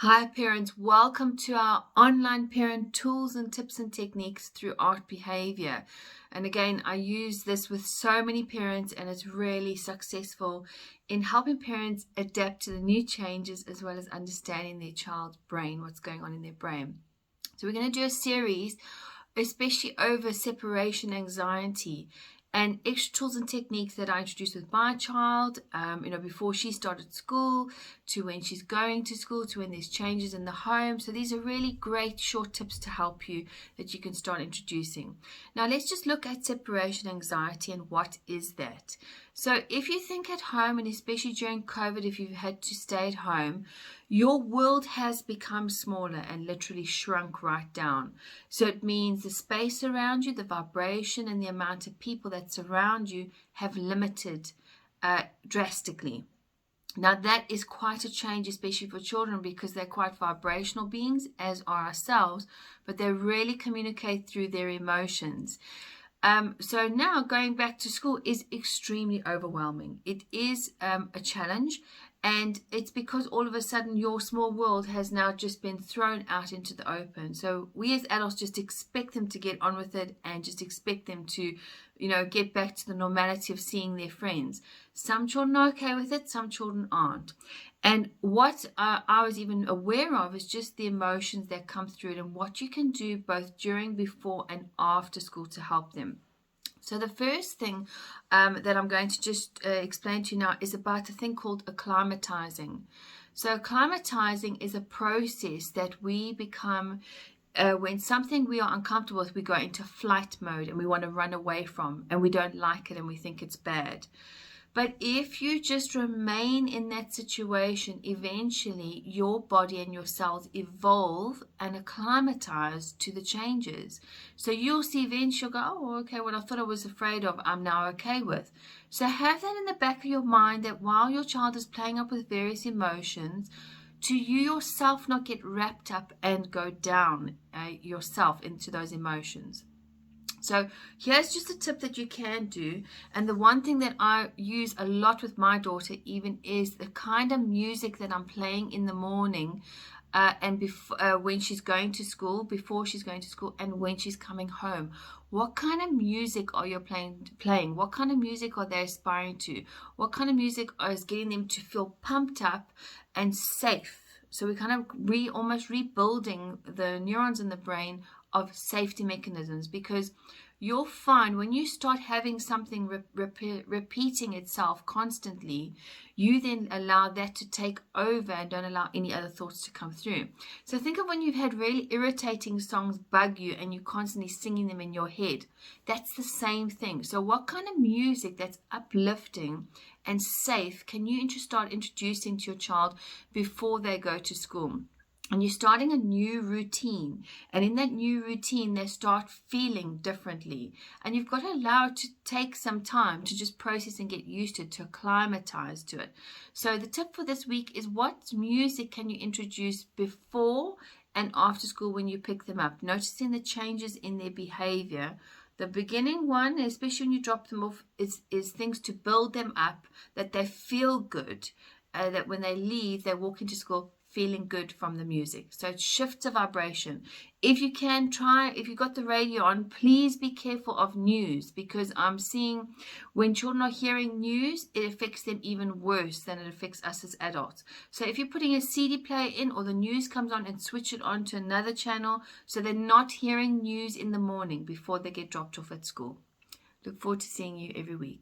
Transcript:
Hi parents, welcome to our online parent tools and tips and techniques through art behavior. And again, I use this with so many parents and it's really successful in helping parents adapt to the new changes as well as understanding their child's brain, what's going on in their brain. So we're going to do a series especially over separation anxiety and extra tools and techniques that I introduced with my child, before she started school, to when she's going to school, to when there's changes in the home. So these are really great short tips to help you that you can start introducing. Now let's just look at separation anxiety and what is that. So if you think at home, and especially during COVID, if you've had to stay at home, your world has become smaller and literally shrunk right down. So it means the space around you, the vibration, and the amount of people that surround you have limited drastically. Now that is quite a change, especially for children, because they're quite vibrational beings, as are ourselves, but they really communicate through their emotions. So now going back to school is extremely overwhelming. It is a challenge, and it's because all of a sudden your small world has now just been thrown out into the open. So we as adults just expect them to get on with it and just expect them to, get back to the normality of seeing their friends. Some children are okay with it, some children aren't. And what I was even aware of is just the emotions that come through it and what you can do both during, before, and after school to help them. So the first thing that I'm going to just explain to you now is about a thing called acclimatizing. So acclimatizing is a process that we become when something we are uncomfortable with, we go into flight mode and we want to run away from, and we don't like it and we think it's bad. But if you just remain in that situation, eventually your body and your cells evolve and acclimatize to the changes. So you'll see eventually you'll go, oh, okay, what I thought I was afraid of, I'm now okay with. So have that in the back of your mind that while your child is playing up with various emotions, to you yourself not get wrapped up and go down yourself into those emotions. So here's just a tip that you can do, and the one thing that I use a lot with my daughter even is the kind of music that I'm playing in the morning and when she's going to school, before she's going to school, and when she's coming home. What kind of music are you playing? What kind of music are they aspiring to? What kind of music is getting them to feel pumped up and safe? So we're kind of almost rebuilding the neurons in the brain of safety mechanisms, because you'll find when you start having something repeating itself constantly, you then allow that to take over and don't allow any other thoughts to come through. So think of when you've had really irritating songs bug you and you're constantly singing them in your head. That's the same thing. So what kind of music that's uplifting and safe can you start introducing to your child before they go to school? And you're starting a new routine. And in that new routine, they start feeling differently. And you've got to allow it to take some time to just process and get used to acclimatize to it. So the tip for this week is, what music can you introduce before and after school when you pick them up? Noticing the changes in their behavior. The beginning one, especially when you drop them off, is things to build them up, that they feel good, that when they leave, they walk into school feeling good from the music. So it shifts the vibration. If you can try, if you've got the radio on, please be careful of news, because I'm seeing when children are hearing news, it affects them even worse than it affects us as adults. So if you're putting a CD player in or the news comes on, and switch it on to another channel so they're not hearing news in the morning before they get dropped off at school. Look forward to seeing you every week.